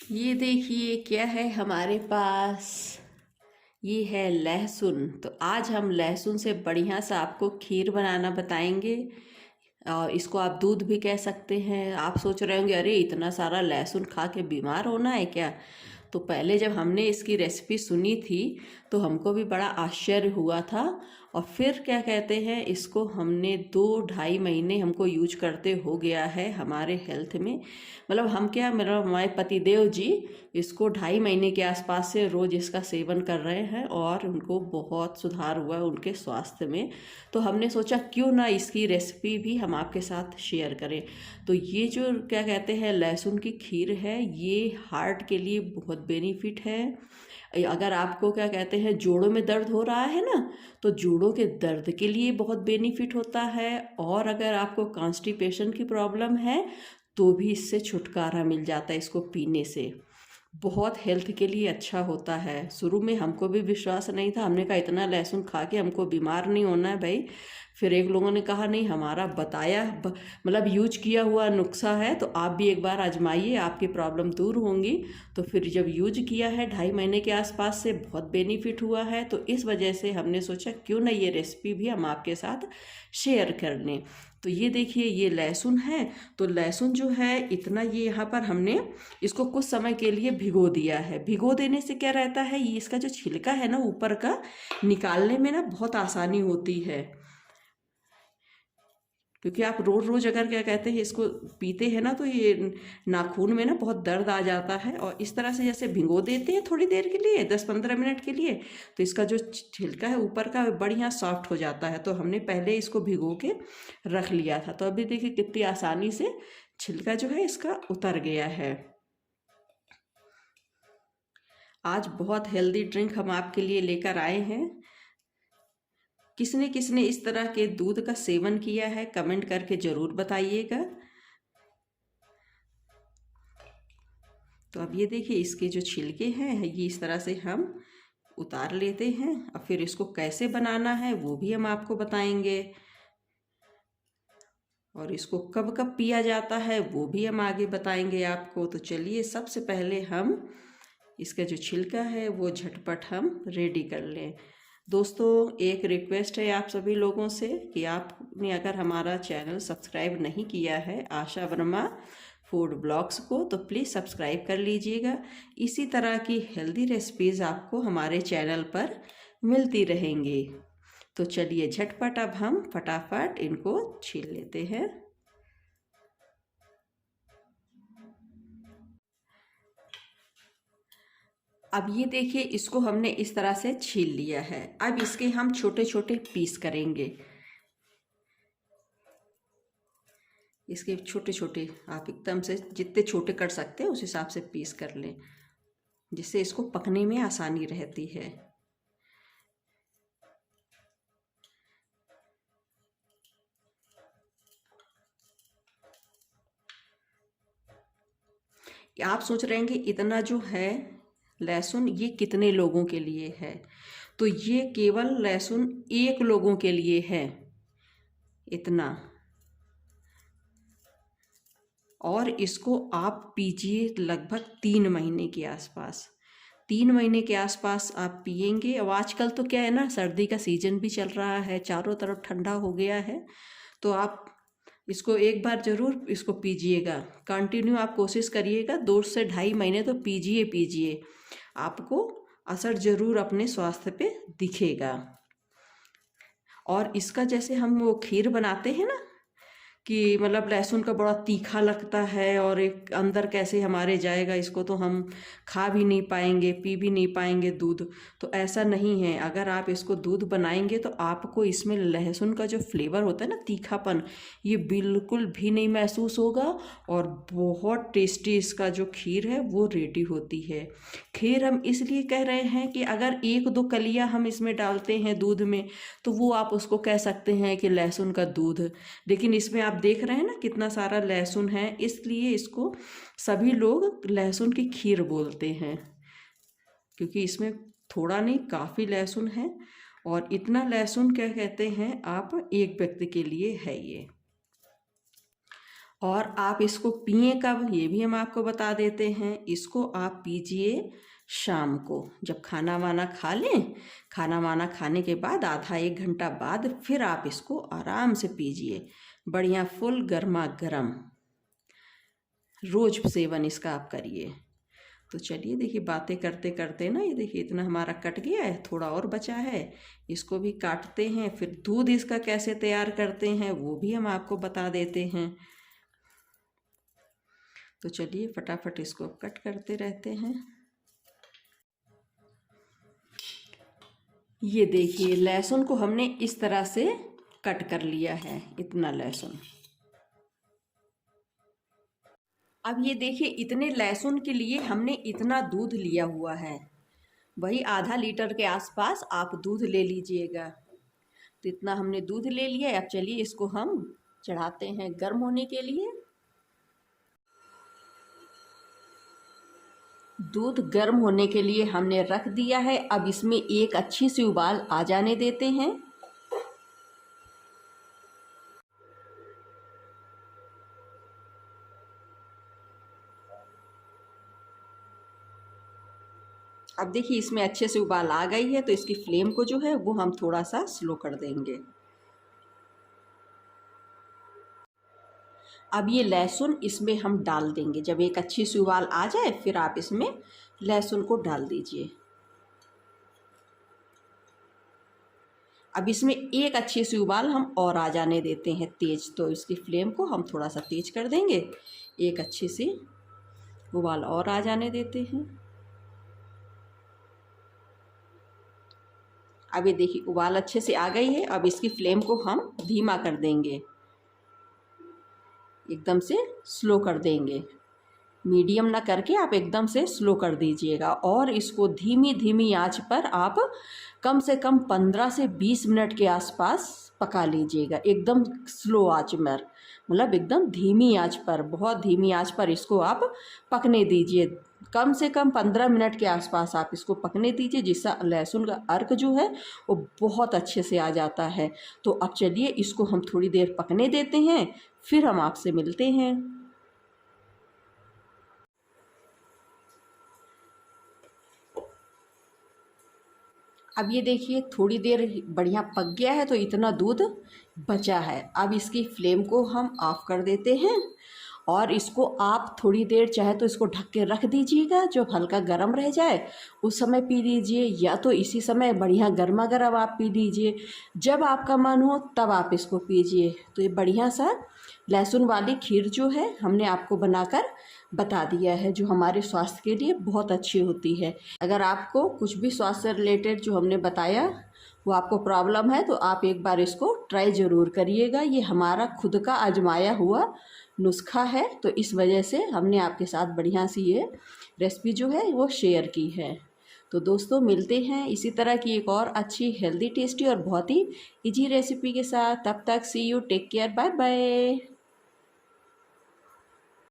ये देखिए क्या है हमारे पास। ये है लहसुन। तो आज हम लहसुन से बढ़िया सा आपको खीर बनाना बताएंगे। और इसको आप दूध भी कह सकते हैं। आप सोच रहे होंगे अरे इतना सारा लहसुन खा के बीमार होना है क्या। तो पहले जब हमने इसकी रेसिपी सुनी थी तो हमको भी बड़ा आश्चर्य हुआ था। और फिर क्या कहते हैं, इसको हमने 2-2.5 महीने हमको यूज करते हो गया है हमारे हेल्थ में। मतलब हम क्या, मतलब हमारे पतिदेव जी इसको 2.5 महीने के आसपास से रोज़ इसका सेवन कर रहे हैं और उनको बहुत सुधार हुआ है उनके स्वास्थ्य में। तो हमने सोचा क्यों ना इसकी रेसिपी भी हम आपके साथ शेयर करें। तो ये जो क्या कहते हैं लहसुन की खीर है, ये हार्ट के लिए बहुत बेनिफिट है। अगर आपको क्या कहते हैं जोड़ों में दर्द हो रहा है ना, तो जोड़ों के दर्द के लिए बहुत बेनिफिट होता है। और अगर आपको कॉन्स्टिपेशन की प्रॉब्लम है तो भी इससे छुटकारा मिल जाता है इसको पीने से। बहुत हेल्थ के लिए अच्छा होता है। शुरू में हमको भी विश्वास नहीं था, हमने कहा इतना लहसुन खा के हमको बीमार नहीं होना है भाई। फिर एक लोगों ने कहा नहीं, हमारा बताया मतलब यूज किया हुआ नुस्खा है तो आप भी एक बार आजमाइए, आपकी प्रॉब्लम दूर होंगी। तो फिर जब यूज किया है 2.5 महीने के आसपास से बहुत बेनिफिट हुआ है, तो इस वजह से हमने सोचा क्यों ना ये रेसिपी भी हम आपके साथ शेयर कर लें। तो ये देखिए ये लहसुन है। तो लहसुन जो है इतना, ये यहाँ पर हमने इसको कुछ समय के लिए भिगो दिया है। भिगो देने से क्या रहता है, ये इसका जो छिलका है ना ऊपर का, निकालने में ना बहुत आसानी होती है। क्योंकि आप रोज रोज अगर क्या कहते हैं इसको पीते हैं ना, तो ये नाखून में ना बहुत दर्द आ जाता है। और इस तरह से जैसे भिगो देते हैं थोड़ी देर के लिए, 10-15 मिनट के लिए, तो इसका जो छिलका है ऊपर का बढ़िया सॉफ्ट हो जाता है। तो हमने पहले इसको भिगो के रख लिया था। तो अभी देखिए कितनी आसानी से छिलका जो है इसका उतर गया है। आज बहुत हेल्दी ड्रिंक हम आपके लिए लेकर आए हैं। किसने किसने इस तरह के दूध का सेवन किया है कमेंट करके ज़रूर बताइएगा। तो अब ये देखिए इसके जो छिलके हैं ये इस तरह से हम उतार लेते हैं। और फिर इसको कैसे बनाना है वो भी हम आपको बताएंगे। और इसको कब कब पिया जाता है वो भी हम आगे बताएंगे आपको। तो चलिए सबसे पहले हम इसका जो छिलका है वो झटपट हम रेडी कर लें। दोस्तों एक रिक्वेस्ट है आप सभी लोगों से कि आपने अगर हमारा चैनल सब्सक्राइब नहीं किया है आशा वर्मा फूड ब्लॉग्स को, तो प्लीज़ सब्सक्राइब कर लीजिएगा। इसी तरह की हेल्दी रेसिपीज़ आपको हमारे चैनल पर मिलती रहेंगी। तो चलिए झटपट अब हम फटाफट इनको छील लेते हैं। अब ये देखिए इसको हमने इस तरह से छील लिया है। अब इसके हम छोटे छोटे पीस करेंगे। इसके छोटे छोटे आप एकदम से जितने छोटे कर सकते हैं उस हिसाब से पीस कर लें, जिससे इसको पकने में आसानी रहती है। आप सोच रहे हैं कि इतना जो है लहसुन ये कितने लोगों के लिए है, तो ये केवल लहसुन 1 लोगों के लिए है इतना। और इसको आप पीजिए लगभग 3 महीने के आसपास। 3 महीने के आसपास आप पियेंगे। अब आजकल तो क्या है ना, सर्दी का सीजन भी चल रहा है, चारों तरफ ठंडा हो गया है। तो आप इसको एक बार ज़रूर इसको पीजिएगा। कंटिन्यू आप कोशिश करिएगा 2 से 2.5 महीने तो पीजिए पीजिए, आपको असर ज़रूर अपने स्वास्थ्य पे दिखेगा। और इसका जैसे हम वो खीर बनाते हैं ना, कि मतलब लहसुन का बड़ा तीखा लगता है और एक अंदर कैसे हमारे जाएगा, इसको तो हम खा भी नहीं पाएंगे, पी भी नहीं पाएंगे दूध। तो ऐसा नहीं है। अगर आप इसको दूध बनाएंगे तो आपको इसमें लहसुन का जो फ्लेवर होता है ना, तीखापन, ये बिल्कुल भी नहीं महसूस होगा। और बहुत टेस्टी इसका जो खीर है वो रेडी होती है। खीर हम इसलिए कह रहे हैं कि अगर 1-2 कलियां हम इसमें डालते हैं दूध में, तो वो आप उसको कह सकते हैं कि लहसुन का दूध। लेकिन इसमें आप देख रहे हैं ना कितना सारा लहसुन है, इसलिए इसको सभी लोग लहसुन की खीर बोलते हैं। क्योंकि इसमें थोड़ा नहीं काफ़ी लहसुन है। और इतना लहसुन क्या कहते हैं आप, एक व्यक्ति के लिए है ये। और आप इसको पिए कब, ये भी हम आपको बता देते हैं। इसको आप पीजिए शाम को, जब खाना वाना खा लें। खाना वाना खाने के बाद आधा एक घंटा बाद फिर आप इसको आराम से पीजिए, बढ़िया फुल गर्मा गर्म। रोज सेवन इसका आप करिए। तो चलिए देखिए, बातें करते करते ना ये देखिए इतना हमारा कट गया है, थोड़ा और बचा है, इसको भी काटते हैं। फिर दूध इसका कैसे तैयार करते हैं वो भी हम आपको बता देते हैं। तो चलिए फटाफट इसको कट करते रहते हैं। ये देखिए लहसुन को हमने इस तरह से कट कर लिया है, इतना लहसुन। अब ये देखिए इतने लहसुन के लिए हमने इतना दूध लिया हुआ है, वही आधा लीटर के आसपास आप दूध ले लीजिएगा। तो इतना हमने दूध ले लिया है। अब चलिए इसको हम चढ़ाते हैं गर्म होने के लिए। दूध गर्म होने के लिए हमने रख दिया है। अब इसमें एक अच्छी सी उबाल आ जाने देते हैं। अब देखिए इसमें अच्छे से उबाल आ गई है, तो इसकी फ्लेम को जो है वो हम थोड़ा सा स्लो कर देंगे। अब ये लहसुन इसमें हम डाल देंगे। जब एक अच्छी सी उबाल आ जाए फिर आप इसमें लहसुन को डाल दीजिए। अब इसमें एक अच्छी सी उबाल हम और आ जाने देते हैं तेज, तो इसकी फ्लेम को हम थोड़ा सा तेज कर देंगे। एक अच्छी सी उबाल और आ जाने देते हैं। अब ये देखिए उबाल अच्छे से आ गई है। अब इसकी फ्लेम को हम धीमा कर देंगे, एकदम से स्लो कर देंगे। मीडियम ना करके आप एकदम से स्लो कर दीजिएगा। और इसको धीमी धीमी आंच पर आप कम से कम 15 से 20 मिनट के आसपास पका लीजिएगा, एकदम स्लो आंच पर, मतलब एकदम धीमी आंच पर, बहुत धीमी आंच पर इसको आप पकने दीजिए। कम से कम 15 मिनट के आसपास आप इसको पकने दीजिए, जिससे लहसुन का अर्क जो है वो बहुत अच्छे से आ जाता है। तो अब चलिए इसको हम थोड़ी देर पकने देते हैं, फिर हम आपसे मिलते हैं। अब ये देखिए थोड़ी देर बढ़िया पक गया है, तो इतना दूध बचा है। अब इसकी फ्लेम को हम ऑफ कर देते हैं और इसको आप थोड़ी देर चाहे तो इसको ढक के रख दीजिएगा, जब हल्का गर्म रह जाए उस समय पी लीजिए, या तो इसी समय बढ़िया गर्मा गर्म आप पी लीजिए। जब आपका मन हो तब आप इसको पीजिए। तो ये बढ़िया सा लहसुन वाली खीर जो है हमने आपको बनाकर बता दिया है, जो हमारे स्वास्थ्य के लिए बहुत अच्छी होती है। अगर आपको कुछ भी स्वास्थ्य से रिलेटेड जो हमने बताया वो आपको प्रॉब्लम है, तो आप एक बार इसको ट्राई ज़रूर करिएगा। ये हमारा खुद का आजमाया हुआ नुस्खा है, तो इस वजह से हमने आपके साथ बढ़िया सी ये रेसिपी जो है वो शेयर की है। तो दोस्तों मिलते हैं इसी तरह की एक और अच्छी हेल्दी टेस्टी और बहुत ही इजी रेसिपी के साथ। तब तक see you, take care, bye bye.